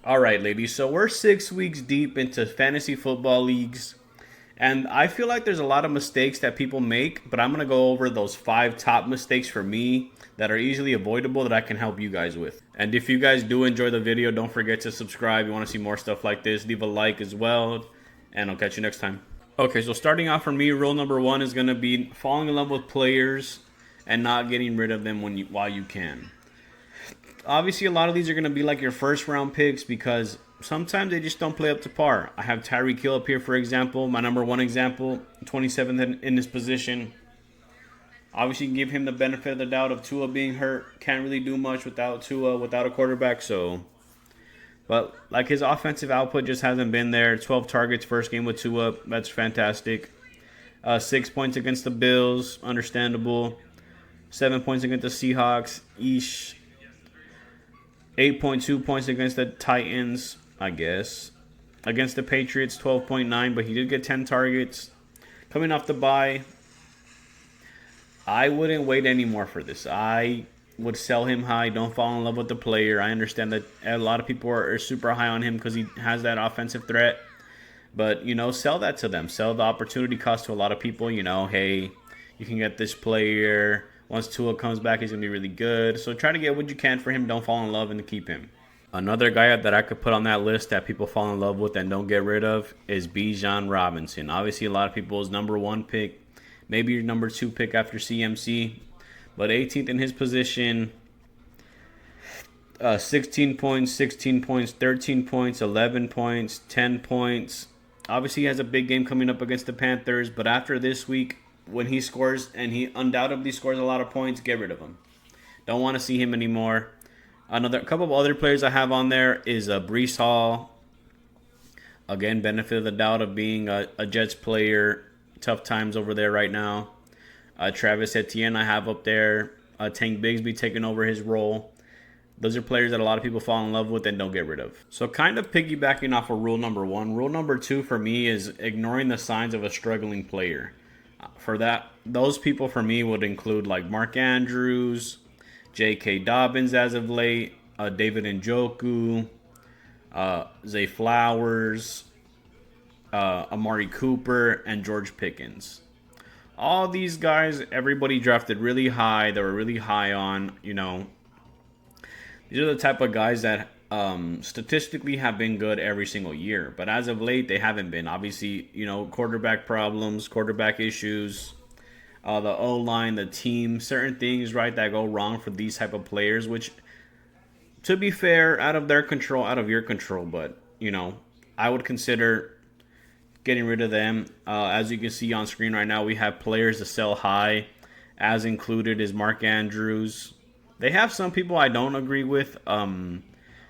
All right, ladies. So we're 6 weeks deep into fantasy football leagues, and I feel like there's a lot of mistakes that people make, but I'm going to go over those five top mistakes for me that are easily avoidable that I can help you guys with. And if you guys do enjoy the video, don't forget to subscribe. You want to see more stuff like this, leave a like as well, and I'll catch you next time. Okay, so starting off for me, rule number one is going to be falling in love with players and not getting rid of them while you can. Obviously, a lot of these are going to be like your first round picks because sometimes they just don't play up to par. I have Tyreek Hill up here, for example, my number one example, 27th in this position. Obviously, give him the benefit of the doubt of Tua being hurt. Can't really do much without Tua, without a quarterback. But like his offensive output just hasn't been there. 12 targets first game with Tua, that's fantastic. 6 points against the Bills, understandable. 7 points against the Seahawks, eesh. 8.2 points against the Titans, I guess. Against the Patriots, 12.9, but he did get 10 targets. Coming off the bye, I wouldn't wait anymore for this. I would sell him high. Don't fall in love with the player. I understand that a lot of people are super high on him because he has that offensive threat. But, sell that to them. Sell the opportunity cost to a lot of people. Hey, you can get this player. Once Tua comes back, he's going to be really good. So try to get what you can for him. Don't fall in love and keep him. Another guy that I could put on that list that people fall in love with and don't get rid of is Bijan Robinson. Obviously, a lot of people's number one pick, maybe your number two pick after CMC. But 18th in his position, 16 points, 16 points, 13 points, 11 points, 10 points. Obviously, he has a big game coming up against the Panthers. But after this week, when he scores, and he undoubtedly scores a lot of points, get rid of him. Don't want to see him anymore. A couple of other players I have on there is Breece Hall. Again, benefit of the doubt of being a Jets player. Tough times over there right now. Travis Etienne I have up there. Tank Bigsby taking over his role. Those are players that a lot of people fall in love with and don't get rid of. So kind of piggybacking off of rule number one. Rule number two for me is ignoring the signs of a struggling player. For that, those people for me would include like Mark Andrews, J.K. Dobbins as of late, David Njoku, Zay Flowers, Amari Cooper, and George Pickens. All these guys, everybody drafted really high. They were really high on, These are the type of guys that statistically have been good every single year. But as of late, they haven't been. Obviously, quarterback problems, quarterback issues, the O-line, the team, certain things, right, that go wrong for these type of players, which, to be fair, out of their control, out of your control. But, I would consider getting rid of them. As you can see on screen right now, we have players to sell high. As included is Mark Andrews. They have some people I don't agree with.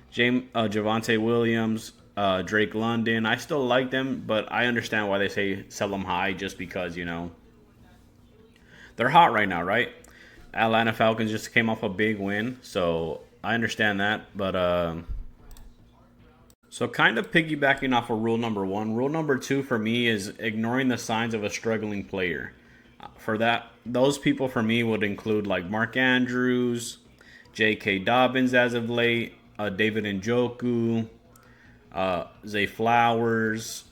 Javonte Williams, Drake London. I still like them, but I understand why they say sell them high just because, they're hot right now, right? Atlanta Falcons just came off a big win, so I understand that. But so kind of piggybacking off of rule number one. Rule number two for me is ignoring the signs of a struggling player. For that, those people for me would include like Mark Andrews, J.K. Dobbins as of late, David Njoku, Zay Flowers,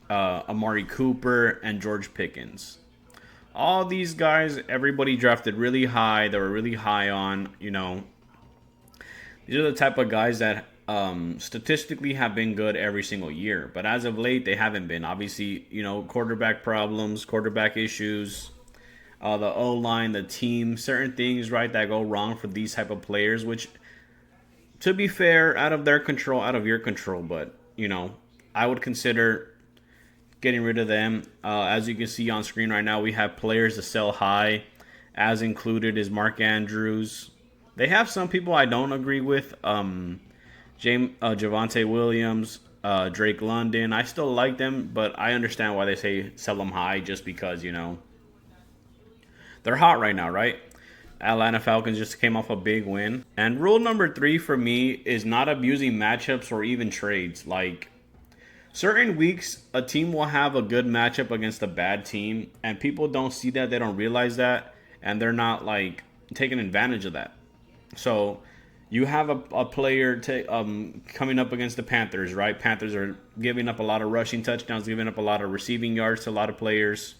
Amari Cooper, and George Pickens. All these guys, everybody drafted really high. They were really high on, These are the type of guys that statistically have been good every single year. But as of late, they haven't been. Obviously, quarterback problems, quarterback issues, the O-line, the team, certain things, right, that go wrong for these type of players, which, to be fair, out of their control, out of your control. But, I would consider getting rid of them. As you can see on screen right now, we have players to sell high. As included is Mark Andrews. They have some people I don't agree with. Javonte Williams, Drake London. I still like them, but I understand why they say sell them high just because, they're hot right now, right? Atlanta Falcons just came off a big win. And rule number three for me is not abusing matchups or even trades. Like, certain weeks, a team will have a good matchup against a bad team, and people don't see that, they don't realize that, and they're not, like, taking advantage of that. So You have a player coming up against the Panthers, right? Panthers are giving up a lot of rushing touchdowns, giving up a lot of receiving yards to a lot of players.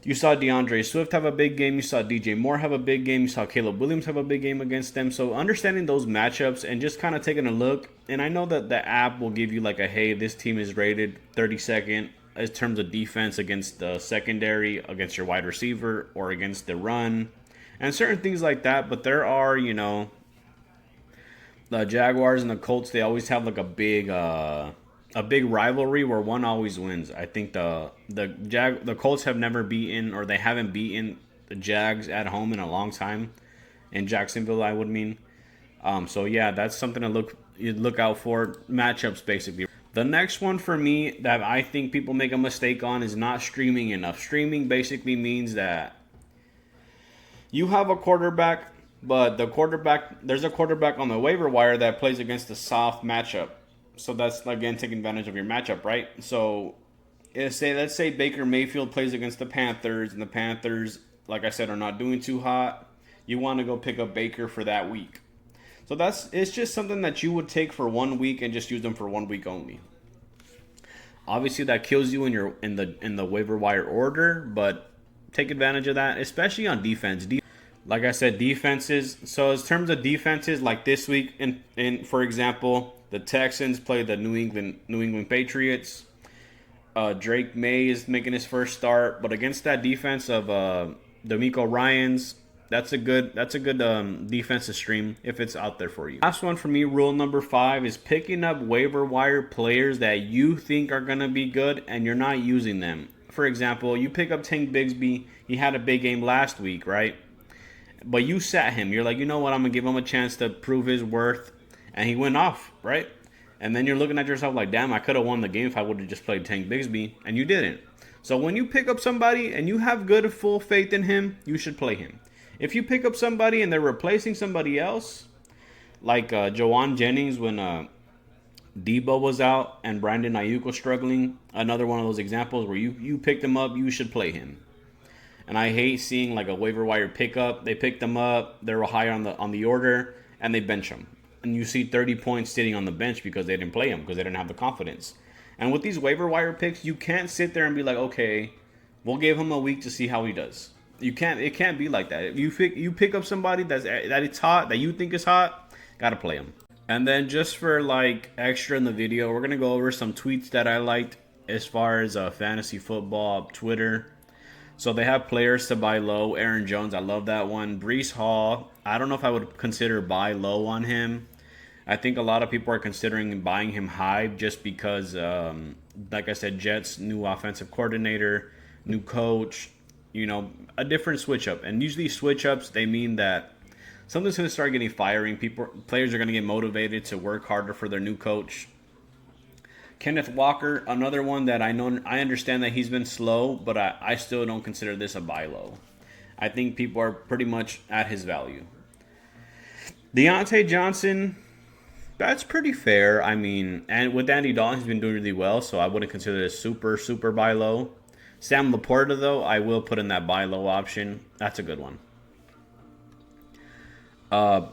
You saw DeAndre Swift have a big game. You saw DJ Moore have a big game. You saw Caleb Williams have a big game against them. So understanding those matchups and just kind of taking a look. And I know that the app will give you like a, hey, this team is rated 32nd in terms of defense against the secondary, against your wide receiver, or against the run, and certain things like that. But there are, the Jaguars and the Colts, they always have like a big rivalry where one always wins. I think the Colts have never beaten, or they haven't beaten the Jags at home in a long time. In Jacksonville, I would mean. So yeah, that's something to look out for. Matchups basically. The next one for me that I think people make a mistake on is not streaming enough. Streaming basically means that you have a quarterback, but there's a quarterback on the waiver wire that plays against a soft matchup. So that's, again, taking advantage of your matchup, right? So let's say Baker Mayfield plays against the Panthers, and the Panthers, like I said, are not doing too hot. You want to go pick up Baker for that week. So it's just something that you would take for 1 week and just use them for 1 week only. Obviously, that kills you in the waiver wire order, but take advantage of that, especially on defense. Like I said, defenses. So in terms of defenses, like this week, in for example, the Texans play the New England Patriots. Drake May is making his first start, but against that defense of DeMeco Ryans, that's a good defense to stream if it's out there for you. Last one for me, rule number 5, is picking up waiver wire players that you think are gonna be good and you're not using them. For example, you pick up Tank Bigsby. He had a big game last week, right? But you sat him. You're like, you know what? I'm going to give him a chance to prove his worth. And he went off, right? And then you're looking at yourself like, damn, I could have won the game if I would have just played Tank Bigsby. And you didn't. So when you pick up somebody and you have good, full faith in him, you should play him. If you pick up somebody and they're replacing somebody else, like Jawan Jennings when Debo was out and Brandon Ayuk was struggling, another one of those examples where you picked him up, you should play him. And I hate seeing like a waiver wire pickup. They picked them up, they were higher on the order, and they bench them. And you see 30 points sitting on the bench because they didn't play him, because they didn't have the confidence. And with these waiver wire picks, you can't sit there and be like, okay, we'll give him a week to see how he does. You can't. It can't be like that. If you pick up somebody that it's hot, that you think is hot, gotta play him. And then just for like extra in the video, we're gonna go over some tweets that I liked as far as fantasy football Twitter. So they have players to buy low. Aaron Jones, I love that one. Breece Hall, I don't know if I would consider buy low on him. I think a lot of people are considering buying him high just because, like I said, Jets, new offensive coordinator, new coach, a different switch up. And usually switch ups, they mean that something's going to start getting firing. Players are going to get motivated to work harder for their new coach. Kenneth Walker, another one that I understand that he's been slow, but I still don't consider this a buy low. I think people are pretty much at his value. Deontay Johnson, that's pretty fair. I mean, and with Andy Dalton, he's been doing really well, so I wouldn't consider this super buy low. Sam Laporta, though, I will put in that buy low option. That's a good one.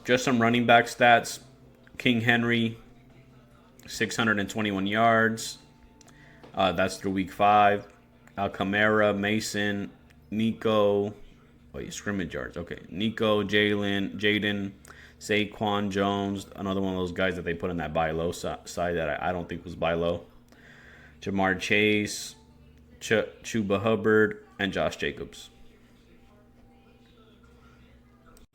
Just some running back stats. King Henry, 621 yards. That's through week 5. Kamara, Mason, Nico. Scrimmage yards. Okay. Nico, Jaden, Saquon, Jones. Another one of those guys that they put in that buy low side that I don't think was buy low. Jamar Chase, Chuba Hubbard, and Josh Jacobs.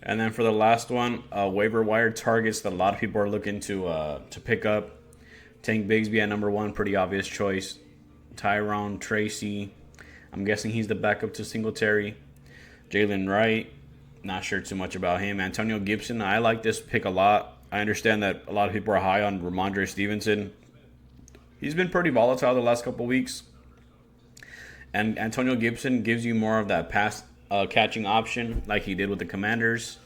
And then for the last one, waiver wire targets that a lot of people are looking to pick up. Tank Bigsby at number 1, pretty obvious choice. Tyrone Tracy, I'm guessing he's the backup to Singletary. Jalen Wright, not sure too much about him. Antonio Gibson, I like this pick a lot. I understand that a lot of people are high on Ramondre Stevenson. He's been pretty volatile the last couple weeks. And Antonio Gibson gives you more of that pass catching option like he did with the Commanders.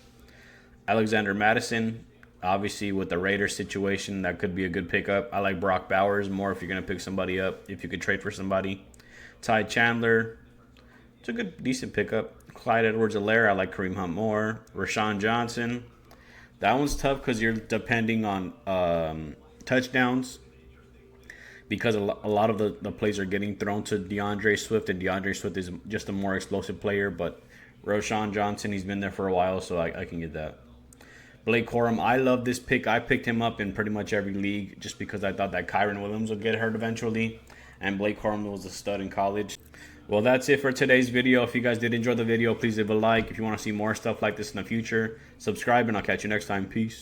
Alexander Madison, obviously with the Raiders situation, that could be a good pickup. I like Brock Bowers more if you're going to pick somebody up, if you could trade for somebody. Ty Chandler, it's a decent pickup. Clyde Edwards-Helaire, I like Kareem Hunt more. Rashawn Johnson, That one's tough because you're depending on touchdowns, because a lot of the plays are getting thrown to DeAndre Swift, and DeAndre Swift is just a more explosive player. But Roschon Johnson, he's been there for a while, so I can get that. Blake Corum, I love this pick. I picked him up in pretty much every league just because I thought that Kyron Williams would get hurt eventually, and Blake Corum was a stud in college. Well, that's it for today's video. If you guys did enjoy the video, please leave a like. If you want to see more stuff like this in the future, subscribe, and I'll catch you next time. Peace.